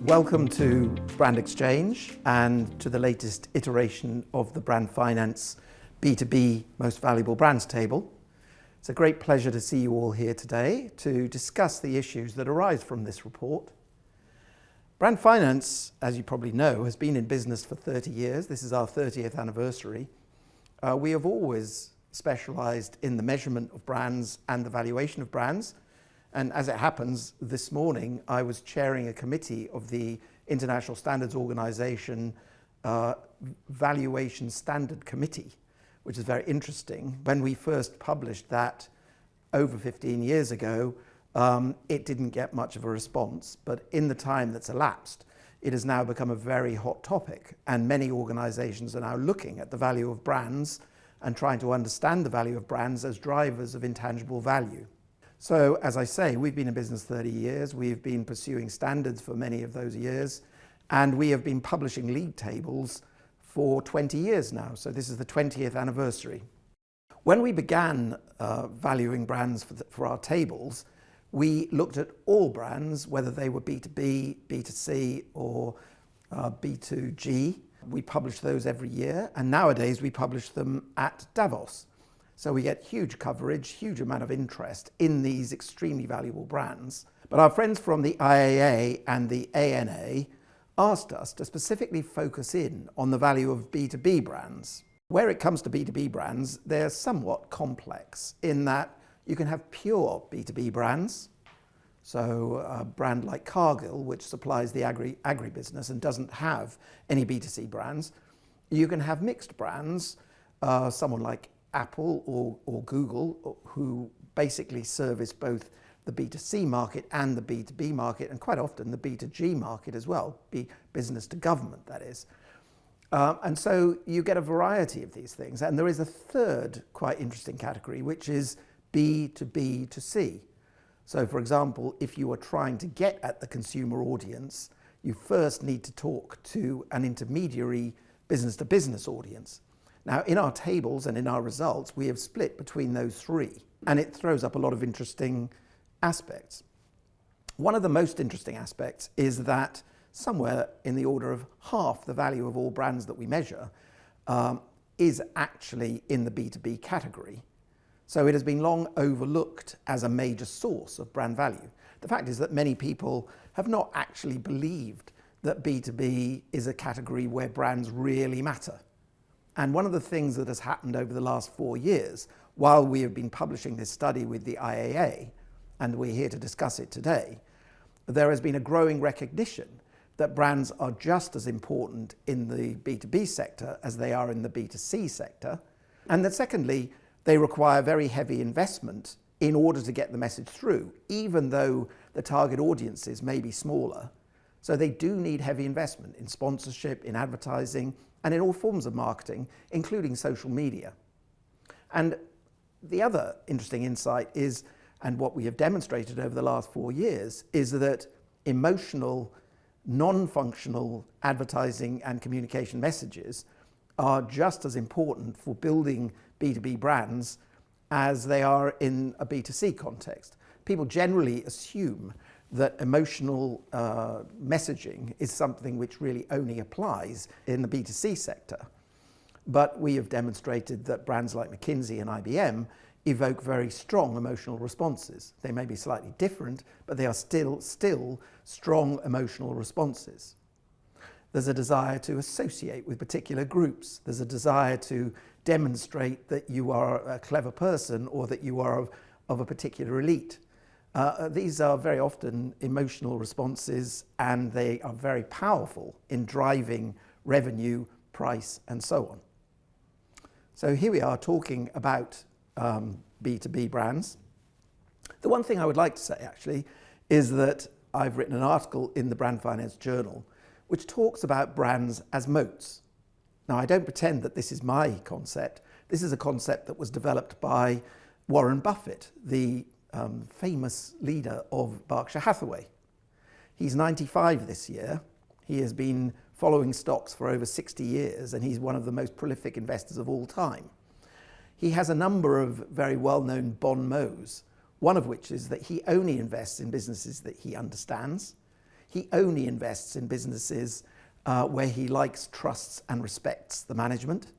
Welcome to Brand Exchange and to the latest iteration of the Brand Finance B2B Most Valuable Brands table. It's a great pleasure to see you all here today to discuss the issues that arise from this report. Brand Finance, as you probably know, has been in business for 30 years. This is our 30th anniversary. We have always specialized in the measurement of brands and the valuation of brands. And as it happens, this morning I was chairing a committee of the International Standards Organization Valuation Standard Committee, which is very interesting. When we first published that over 15 years ago, it didn't get much of a response, but in the time that's elapsed, it has now become a very hot topic, and many organizations are now looking at the value of brands and trying to understand the value of brands as drivers of intangible value. So, as I say, we've been in business 30 years, we've been pursuing standards for many of those years, and we have been publishing league tables for 20 years now, so this is the 20th anniversary. When we began valuing brands for our tables, we looked at all brands, whether they were B2B, B2C, or B2G. We published those every year, and nowadays we publish them at Davos. So we get huge coverage, huge amount of interest in these extremely valuable brands. But our friends from the IAA and the ANA asked us to specifically focus in on the value of B2B brands. Where it comes to B2B brands, they're somewhat complex in that you can have pure B2B brands. So a brand like Cargill, which supplies the agribusiness and doesn't have any B2C brands. You can have mixed brands, someone like Apple or Google, who basically service both the B2C market and the B2B market, and quite often the B2G market as well, business to government, that is. And so you get a variety of these things. And there is a third quite interesting category, which is B2B2C. So for example, if you are trying to get at the consumer audience, you first need to talk to an intermediary business to business audience. Now, in our tables and in our results, we have split between those three, and it throws up a lot of interesting aspects. One of the most interesting aspects is that somewhere in the order of half the value of all brands that we measure is actually in the B2B category. So it has been long overlooked as a major source of brand value. The fact is that many people have not actually believed that B2B is a category where brands really matter. And one of the things that has happened over the last 4 years, while we have been publishing this study with the IAA, and we're here to discuss it today, there has been a growing recognition that brands are just as important in the B2B sector as they are in the B2C sector. And that secondly, they require very heavy investment in order to get the message through, even though the target audiences may be smaller. So they do need heavy investment in sponsorship, in advertising, and in all forms of marketing, including social media. And the other interesting insight is, and what we have demonstrated over the last 4 years, is that emotional, non-functional advertising and communication messages are just as important for building B2B brands as they are in a B2C context. People generally assume that emotional messaging is something which really only applies in the B2C sector. But we have demonstrated that brands like McKinsey and IBM evoke very strong emotional responses. They may be slightly different, but they are still strong emotional responses. There's a desire to associate with particular groups. There's a desire to demonstrate that you are a clever person or that you are of a particular elite. These are very often emotional responses, and they are very powerful in driving revenue, price, and so on. So here we are talking about B2B brands. The one thing I would like to say actually is that I've written an article in the Brand Finance Journal which talks about brands as moats. Now, I don't pretend that this is my concept. This is a concept that was developed by Warren Buffett, the famous leader of Berkshire Hathaway. He's 95 this year. He has been following stocks for over 60 years, and he's one of the most prolific investors of all time. He has a number of very well-known bon mots, one of which is that he only invests in businesses that he understands. He only invests in businesses where he likes, trusts, and respects the management.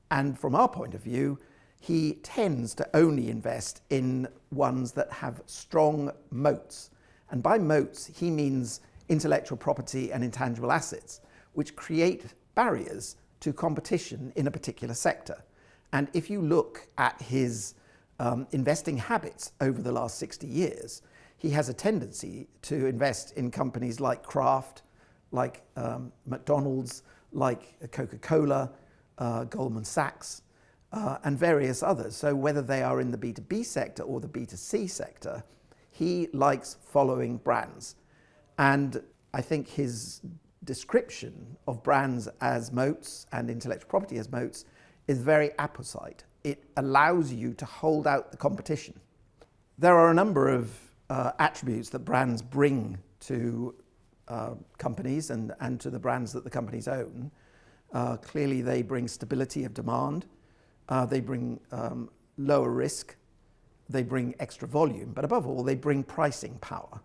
And from our point of view, he tends to only invest in ones that have strong moats. And by moats, he means intellectual property and intangible assets, which create barriers to competition in a particular sector. And if you look at his investing habits over the last 60 years, he has a tendency to invest in companies like Kraft, like McDonald's, like Coca-Cola, Goldman Sachs, and various others. So whether they are in the B2B sector or the B2C sector, he likes following brands. And I think his description of brands as moats and intellectual property as moats is very apposite. It allows you to hold out the competition. There are a number of attributes that brands bring to companies and to the brands that the companies own. Clearly they bring stability of demand, they bring lower risk, they bring extra volume, but above all they bring pricing power.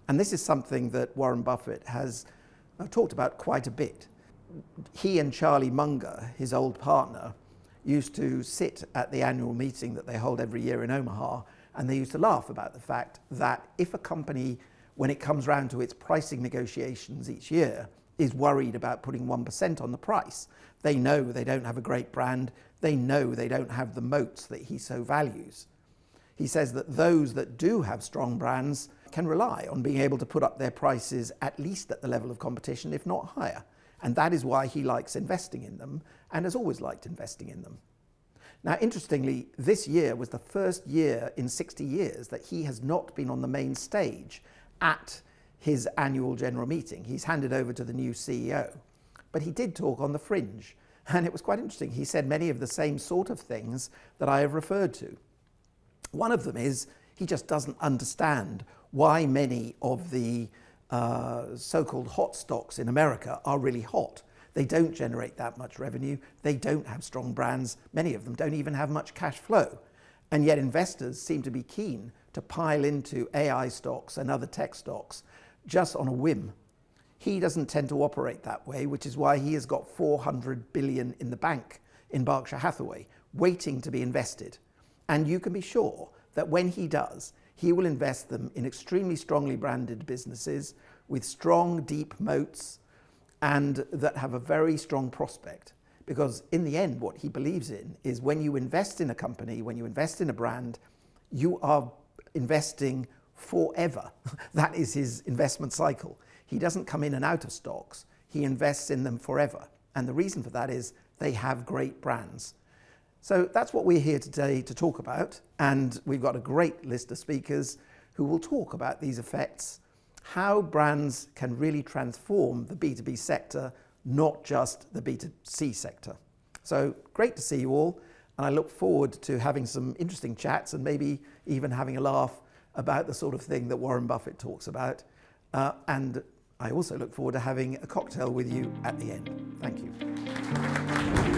And this is something that Warren Buffett has talked about quite a bit. He and Charlie Munger, his old partner, used to sit at the annual meeting that they hold every year in Omaha, and they used to laugh about the fact that if a company, when it comes round to its pricing negotiations each year, is worried about putting 1% on the price, they know they don't have a great brand, they know they don't have the moats that he so values. He says that those that do have strong brands can rely on being able to put up their prices at least at the level of competition, if not higher. And that is why he likes investing in them and has always liked investing in them. Now, interestingly, this year was the first year in 60 years that he has not been on the main stage at his annual general meeting. He's handed over to the new CEO. But he did talk on the fringe. And it was quite interesting. He said many of the same sort of things that I have referred to. One of them is he just doesn't understand why many of the so-called hot stocks in America are really hot. They don't generate that much revenue. They don't have strong brands. Many of them don't even have much cash flow. And yet investors seem to be keen to pile into AI stocks and other tech stocks just on a whim. He doesn't tend to operate that way, which is why he has got 400 billion in the bank in Berkshire Hathaway, waiting to be invested. And you can be sure that when he does, he will invest them in extremely strongly branded businesses with strong, deep moats and that have a very strong prospect. Because in the end, what he believes in is when you invest in a company, when you invest in a brand, you are investing forever. That is his investment cycle. He doesn't come in and out of stocks. He invests in them forever. And the reason for that is they have great brands. So that's what we're here today to talk about. And we've got a great list of speakers who will talk about these effects, how brands can really transform the B2B sector, not just the B2C sector. So great to see you all. And I look forward to having some interesting chats and maybe even having a laugh about the sort of thing that Warren Buffett talks about. And I also look forward to having a cocktail with you at the end. Thank you.